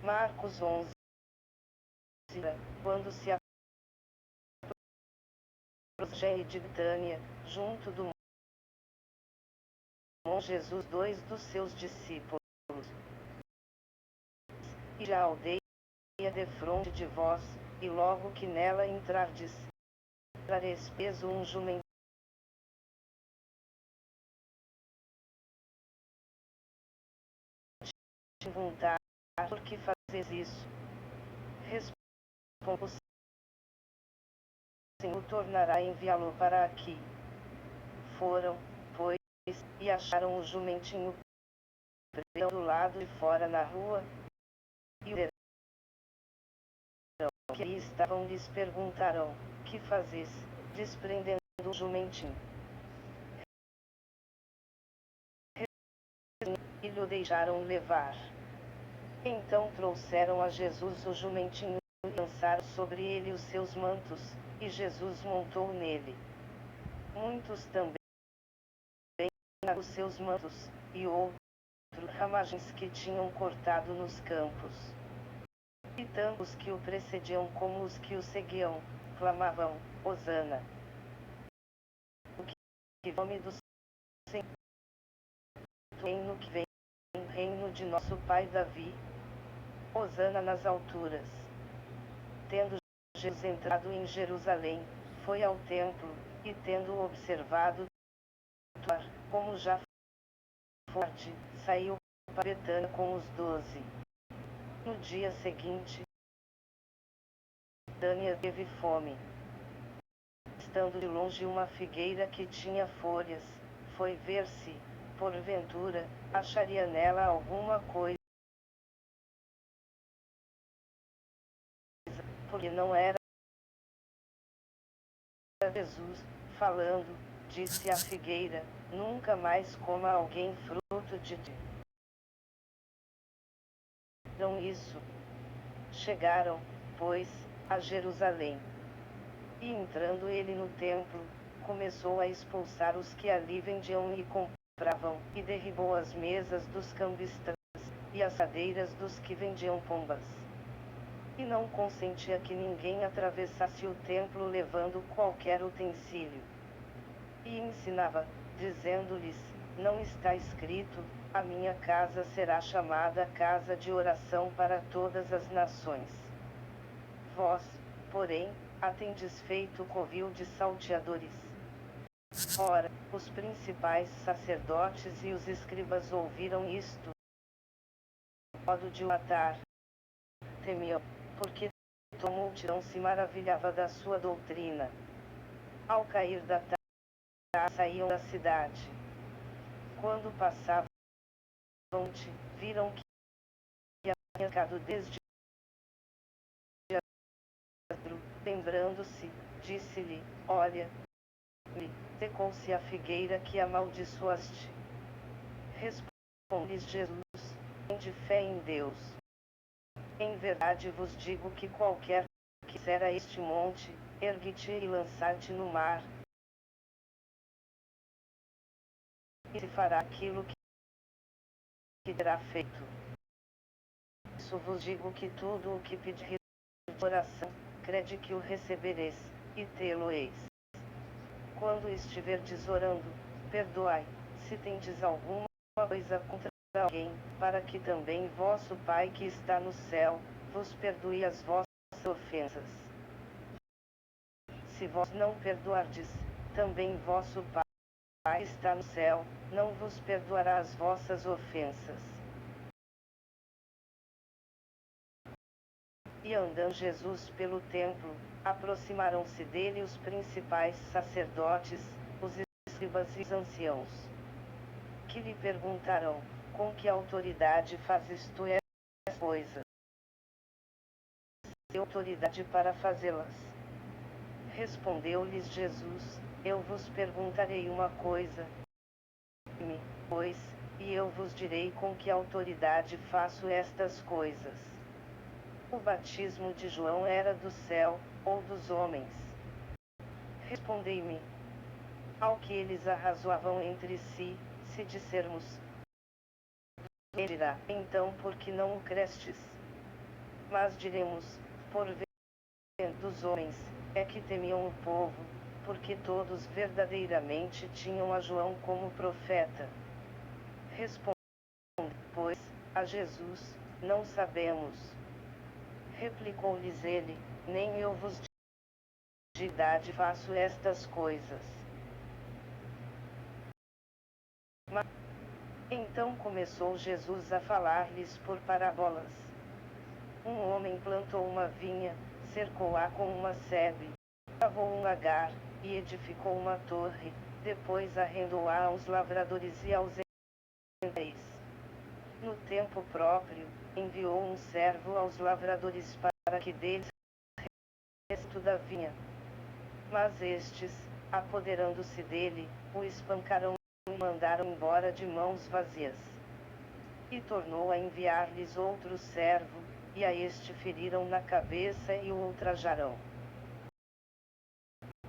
Marcos 11. Quando se aproximou de Betânia, junto do monte, Jesus, dois dos seus discípulos. E a aldeia defronte de vós, e logo que nela entrardes, trareis peso um jumento. Perguntar, por que fazes isso? Responde, o Senhor tornará a enviá-lo para aqui. Foram, pois, e acharam o jumentinho preso do lado de fora na rua, e o que ali estavam lhes perguntaram, que fazes, desprendendo o jumentinho? E lhe deixaram levar. Então trouxeram a Jesus o jumentinho, e lançaram sobre ele os seus mantos, e Jesus montou nele. Muitos também os seus mantos, e outros ramagens que tinham cortado nos campos. E tanto os que o precediam como os que o seguiam, clamavam, Hosana. O que nome do Senhor, reino que vem, o reino de nosso pai Davi. Hosana nas alturas. Tendo Jesus entrado em Jerusalém, foi ao templo, e tendo observado, como já forte, saiu para Betânia com os 12. No dia seguinte, Betânia teve fome. Estando de longe uma figueira que tinha folhas, foi ver se, porventura, acharia nela alguma coisa, porque não era. Jesus, falando, disse à figueira, nunca mais coma alguém fruto de ti. Então isso. Chegaram, pois, a Jerusalém. E entrando ele no templo, começou a expulsar os que ali vendiam e compravam, e derribou as mesas dos cambistas, e as cadeiras dos que vendiam pombas. E não consentia que ninguém atravessasse o templo levando qualquer utensílio. E ensinava, dizendo-lhes, não está escrito, a minha casa será chamada casa de oração para todas as nações. Vós, porém, a tendes feito covil de salteadores. Ora, os principais sacerdotes e os escribas ouviram isto, modo de o matar. Temiam, porque toda a multidão se maravilhava da sua doutrina. Ao cair da tarde, saíam da cidade. Quando passavam, viram que havia ficado desde lembrando-se, disse-lhe, olha, secou-se a figueira que amaldiçoaste. Responde-lhes Jesus, tende fé em Deus. Em verdade vos digo que qualquer que disser a este monte, ergue-te e lança-te no mar, e se fará aquilo que terá feito. Isso vos digo que tudo o que pedir de oração, crede que o recebereis, e tê-lo-eis. Quando estiverdes orando, perdoai, se tendes alguma coisa contra alguém, para que também vosso Pai que está no céu, vos perdoe as vossas ofensas. Se vós não perdoardes, também vosso Pai que está no céu, não vos perdoará as vossas ofensas. E andando Jesus pelo templo, aproximaram-se dele os principais sacerdotes, os escribas e os anciãos, que lhe perguntaram, com que autoridade fazes tu essas coisas? Tem autoridade para fazê-las. Respondeu-lhes Jesus, eu vos perguntarei uma coisa, pois, e eu vos direi com que autoridade faço estas coisas. O batismo de João era do céu, ou dos homens? Respondei-me. Ao que eles arrazoavam entre si, se dissermos, ele dirá, então por que não o crestes? Mas diremos, por ver dos homens, é que temiam o povo, porque todos verdadeiramente tinham a João como profeta. Responde, pois, a Jesus, não sabemos. Replicou-lhes ele, nem eu vos de idade faço estas coisas. Mas, então começou Jesus a falar-lhes por parábolas. Um homem plantou uma vinha, cercou-a com uma sebe, cavou um lagar, e edificou uma torre, depois arrendou-a aos lavradores e aos engenheiros. No tempo próprio, enviou um servo aos lavradores para que deles resto da vinha. Mas estes, apoderando-se dele, o espancaram e mandaram embora de mãos vazias. E tornou a enviar-lhes outro servo, e a este feriram na cabeça e o ultrajarão.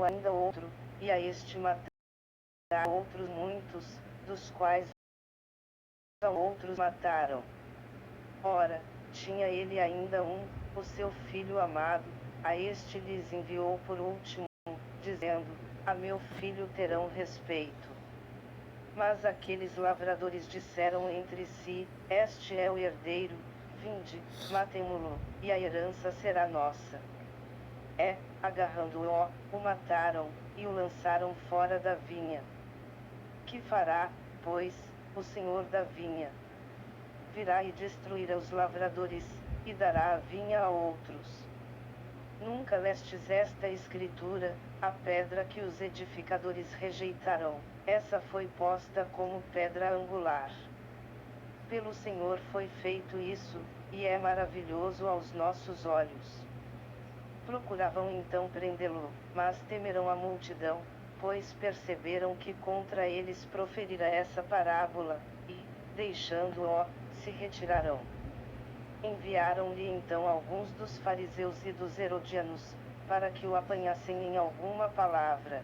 Ainda outro, e a este mataram outros muitos, dos quais outros mataram. Ora, tinha ele ainda o seu filho amado, a este lhes enviou por último, dizendo, a meu filho terão respeito. Mas aqueles lavradores disseram entre si, este é o herdeiro, vinde, matemo-lo, e a herança será nossa. Agarrando-o, o mataram, e o lançaram fora da vinha. Que fará, pois, o senhor da vinha? Virá e destruirá os lavradores, e dará a vinha a outros. Nunca lestes esta escritura, a pedra que os edificadores rejeitaram, essa foi posta como pedra angular. Pelo Senhor foi feito isso, e é maravilhoso aos nossos olhos. Procuravam então prendê-lo, mas temeram a multidão, pois perceberam que contra eles proferira essa parábola, e, deixando-o, se retiraram. Enviaram-lhe então alguns dos fariseus e dos herodianos, para que o apanhassem em alguma palavra.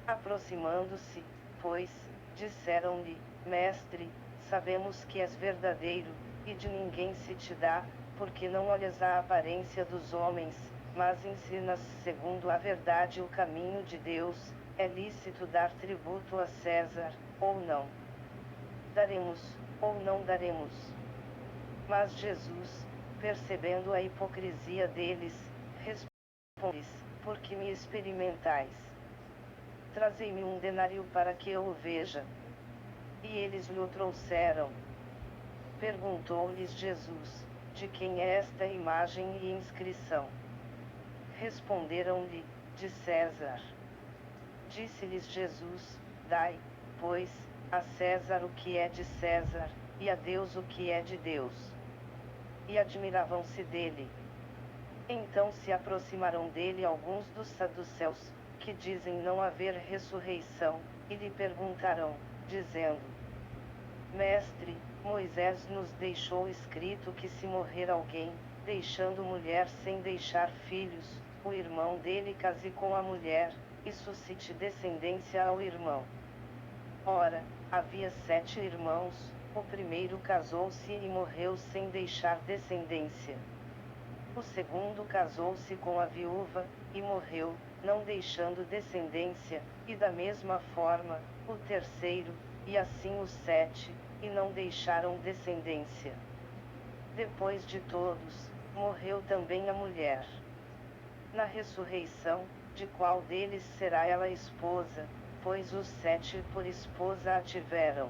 Aproximando-se, pois, disseram-lhe, Mestre, sabemos que és verdadeiro, e de ninguém se te dá, porque não olhas a aparência dos homens, mas ensinas segundo a verdade o caminho de Deus. É lícito dar tributo a César, ou não? Daremos, ou não daremos? Mas Jesus, percebendo a hipocrisia deles, responde-lhes, por que me experimentais? Trazei-me um denário para que eu o veja. E eles lhe o trouxeram. Perguntou-lhes Jesus, de quem é esta imagem e inscrição? Responderam-lhe, de César. Disse-lhes Jesus, dai, pois, a César o que é de César, e a Deus o que é de Deus. E admiravam-se dele. Então se aproximaram dele alguns dos saduceus, que dizem não haver ressurreição, e lhe perguntaram, dizendo, Mestre, Moisés nos deixou escrito que se morrer alguém, deixando mulher sem deixar filhos, o irmão dele case com a mulher, e suscite descendência ao irmão. Ora, havia 7 irmãos, o primeiro casou-se e morreu sem deixar descendência. O segundo casou-se com a viúva, e morreu, não deixando descendência, e da mesma forma, o terceiro, e assim os 7, e não deixaram descendência. Depois de todos, morreu também a mulher. Na ressurreição, de qual deles será ela esposa, pois os 7 por esposa a tiveram?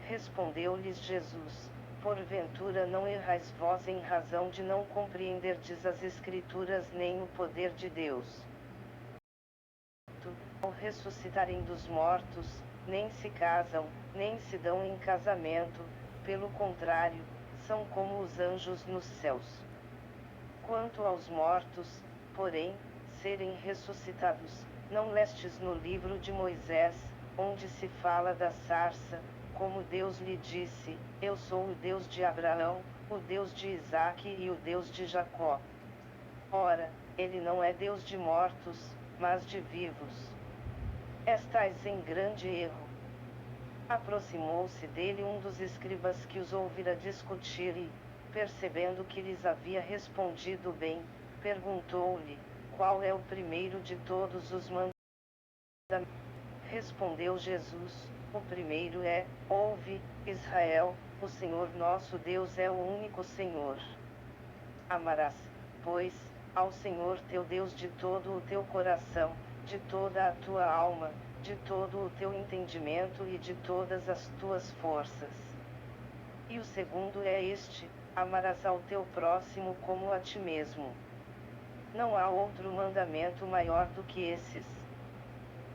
Respondeu-lhes Jesus, porventura não errais vós em razão de não compreenderdes as Escrituras nem o poder de Deus. Ao ressuscitarem dos mortos, nem se casam, nem se dão em casamento, pelo contrário, são como os anjos nos céus. Quanto aos mortos, porém, serem ressuscitados, não lestes no livro de Moisés, onde se fala da sarça, como Deus lhe disse, eu sou o Deus de Abraão, o Deus de Isaque e o Deus de Jacó. Ora, ele não é Deus de mortos, mas de vivos. Estais em grande erro. Aproximou-se dele um dos escribas que os ouvira discutir e, percebendo que lhes havia respondido bem, perguntou-lhe: qual é o primeiro de todos os mandamentos? Respondeu Jesus: o primeiro é: ouve, Israel, o Senhor nosso Deus é o único Senhor. Amarás, pois, ao Senhor teu Deus de todo o teu coração, de toda a tua alma, de todo o teu entendimento e de todas as tuas forças. E o segundo é este: amarás ao teu próximo como a ti mesmo. Não há outro mandamento maior do que esses.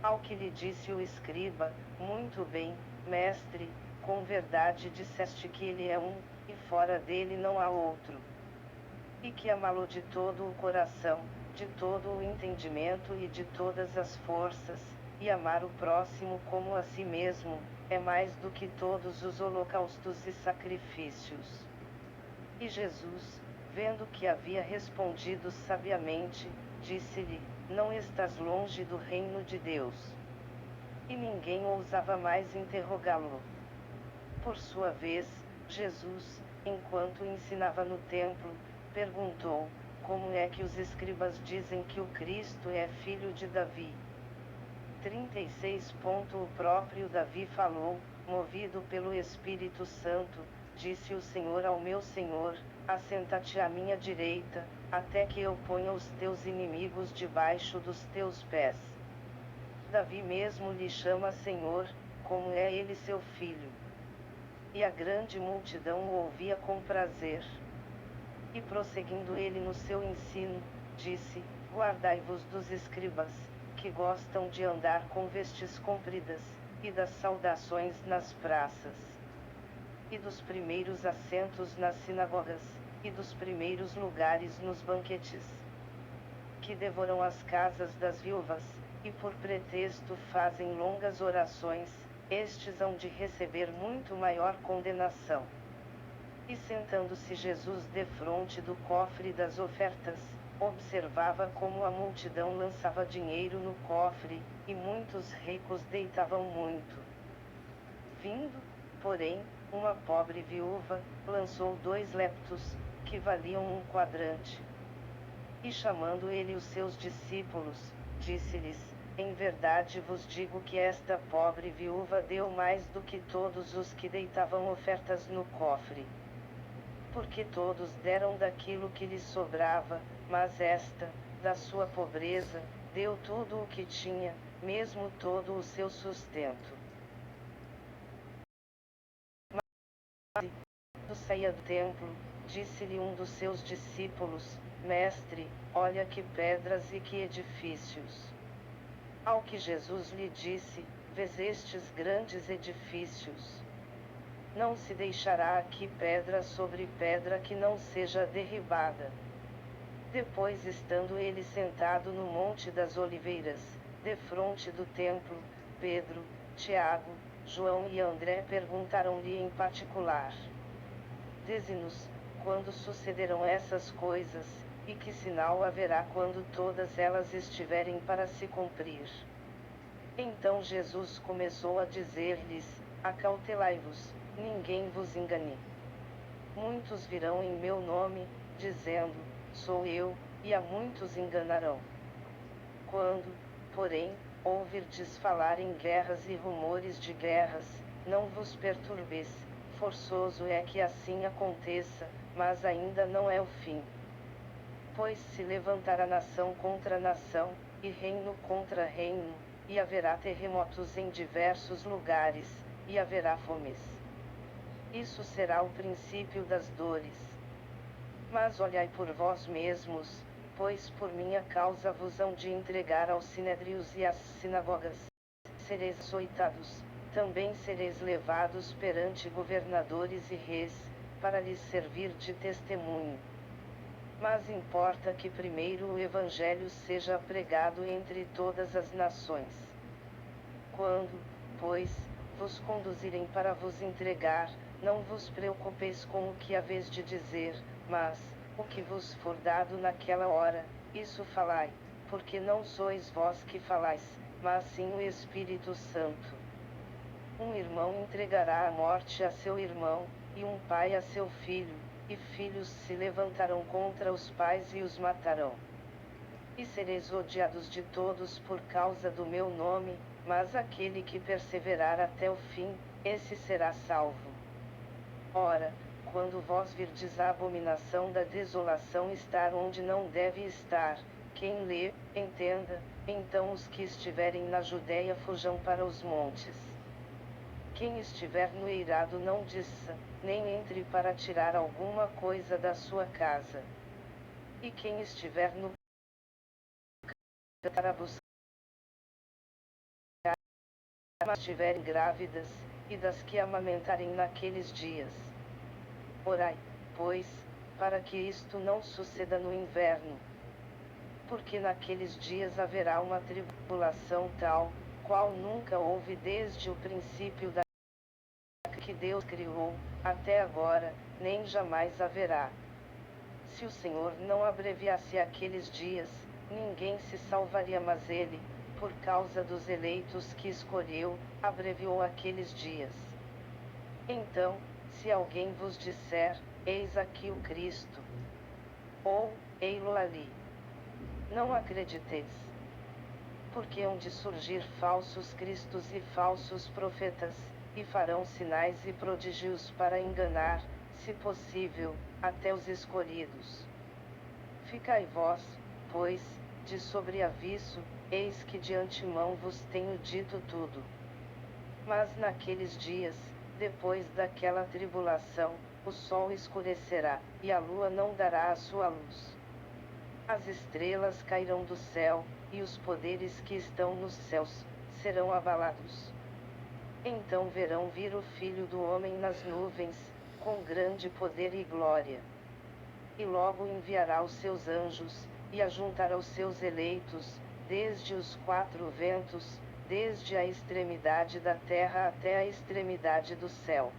Ao que lhe disse o escriba: muito bem, mestre, com verdade disseste que ele é um, e fora dele não há outro. E que amá-lo de todo o coração, de todo o entendimento e de todas as forças, e amar o próximo como a si mesmo, é mais do que todos os holocaustos e sacrifícios. E Jesus, vendo que havia respondido sabiamente, disse-lhe: não estás longe do reino de Deus. E ninguém ousava mais interrogá-lo. Por sua vez, Jesus, enquanto ensinava no templo, perguntou: como é que os escribas dizem que o Cristo é filho de Davi? 36. O próprio Davi falou, movido pelo Espírito Santo, disse o Senhor ao meu Senhor: assenta-te à minha direita, até que eu ponha os teus inimigos debaixo dos teus pés. Davi mesmo lhe chama Senhor, como é ele seu filho. E a grande multidão o ouvia com prazer. E prosseguindo ele no seu ensino, disse: guardai-vos dos escribas, que gostam de andar com vestes compridas, e das saudações nas praças, e dos primeiros assentos nas sinagogas, e dos primeiros lugares nos banquetes, que devoram as casas das viúvas, e por pretexto fazem longas orações, estes hão de receber muito maior condenação. E sentando-se Jesus defronte do cofre das ofertas, observava como a multidão lançava dinheiro no cofre, e muitos ricos deitavam muito. Vindo, porém, uma pobre viúva, lançou 2 leptos, que valiam 1 quadrante. E chamando ele os seus discípulos, disse-lhes: em verdade vos digo que esta pobre viúva deu mais do que todos os que deitavam ofertas no cofre. Porque todos deram daquilo que lhes sobrava, mas esta, da sua pobreza, deu tudo o que tinha, mesmo todo o seu sustento. Mas, quando saía do templo, disse-lhe um dos seus discípulos: mestre, olha que pedras e que edifícios. Ao que Jesus lhe disse: vês estes grandes edifícios? Não se deixará aqui pedra sobre pedra que não seja derribada. Depois, estando ele sentado no Monte das Oliveiras, defronte do templo, Pedro, Tiago, João e André perguntaram-lhe em particular: dize-nos, quando sucederão essas coisas, e que sinal haverá quando todas elas estiverem para se cumprir? Então Jesus começou a dizer-lhes: acautelai-vos, ninguém vos engane. Muitos virão em meu nome, dizendo: sou eu, e a muitos enganarão. Quando, porém, ouvirdes falar em guerras e rumores de guerras, não vos perturbeis, forçoso é que assim aconteça, mas ainda não é o fim. Pois se levantará nação contra nação, e reino contra reino, e haverá terremotos em diversos lugares, e haverá fomes. Isso será o princípio das dores. Mas olhai por vós mesmos, pois por minha causa vos hão de entregar aos sinédrios e às sinagogas. Sereis açoitados, também sereis levados perante governadores e reis, para lhes servir de testemunho. Mas importa que primeiro o Evangelho seja pregado entre todas as nações. Quando, pois, vos conduzirem para vos entregar, não vos preocupeis com o que haveis de dizer, mas, o que vos for dado naquela hora, isso falai, porque não sois vós que falais, mas sim o Espírito Santo. Um irmão entregará à morte a seu irmão, e um pai a seu filho, e filhos se levantarão contra os pais e os matarão. E sereis odiados de todos por causa do meu nome, mas aquele que perseverar até o fim, esse será salvo. Ora, quando vós virdes a abominação da desolação estar onde não deve estar, quem lê, entenda, então os que estiverem na Judéia fujam para os montes. Quem estiver no eirado não desça, nem entre para tirar alguma coisa da sua casa. E quem estiver no para buscar, mas estiverem grávidas, e das que amamentarem naqueles dias. Orai, pois, para que isto não suceda no inverno. Porque naqueles dias haverá uma tribulação tal, qual nunca houve desde o princípio da que Deus criou, até agora, nem jamais haverá. Se o Senhor não abreviasse aqueles dias, ninguém se salvaria, mas ele, por causa dos eleitos que escolheu, abreviou aqueles dias. Então, se alguém vos disser, eis aqui o Cristo, ou, ei-lo ali, não acrediteis. Porque hão de surgir falsos cristos e falsos profetas, e farão sinais e prodígios para enganar, se possível, até os escolhidos. Ficai vós, pois, de sobreaviso, eis que de antemão vos tenho dito tudo. Mas naqueles dias, depois daquela tribulação, o sol escurecerá, e a lua não dará a sua luz. As estrelas cairão do céu, e os poderes que estão nos céus serão abalados. Então verão vir o Filho do Homem nas nuvens, com grande poder e glória. E logo enviará os seus anjos, e ajuntará os seus eleitos, desde os quatro ventos, desde a extremidade da terra até a extremidade do céu.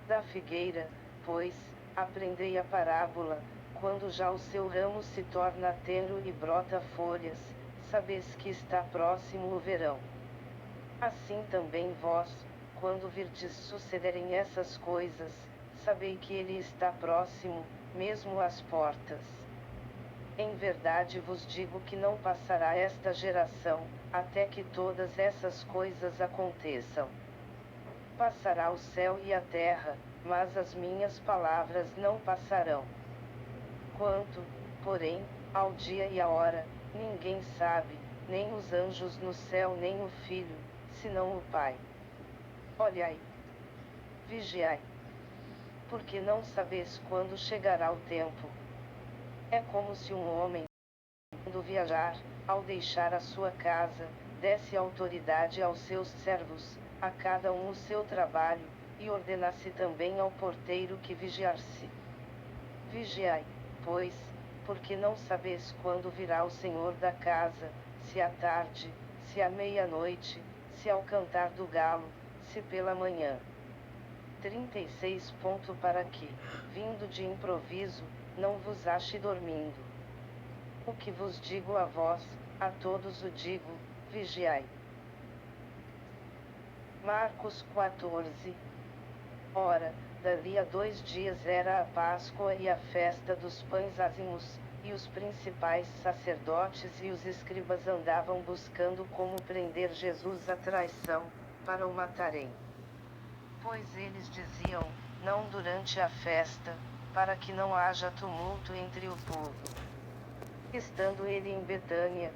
Da figueira, pois, aprendei a parábola, quando já o seu ramo se torna tenro e brota folhas, sabeis que está próximo o verão. Assim também vós, quando virdes sucederem essas coisas, sabei que ele está próximo, mesmo às portas. Em verdade vos digo que não passará esta geração, até que todas essas coisas aconteçam. Passará o céu e a terra, mas as minhas palavras não passarão. Quanto, porém, ao dia e à hora, ninguém sabe, nem os anjos no céu nem o Filho, senão o Pai. Olhai, vigiai, porque não sabeis quando chegará o tempo. É como se um homem, quando viajar, ao deixar a sua casa, desse autoridade aos seus servos, a cada um o seu trabalho, e ordenasse também ao porteiro que vigiasse. Vigiai, pois, porque não sabeis quando virá o Senhor da casa, se à tarde, se à meia-noite, se ao cantar do galo, se pela manhã. 36. Para que, vindo de improviso, não vos ache dormindo. O que vos digo a vós, a todos o digo, vigiai. Marcos 14. Ora, dali a 2 dias era a Páscoa e a festa dos pães ázimos, e os principais sacerdotes e os escribas andavam buscando como prender Jesus à traição, para o matarem. Pois eles diziam, não durante a festa, para que não haja tumulto entre o povo. Estando ele em Betânia,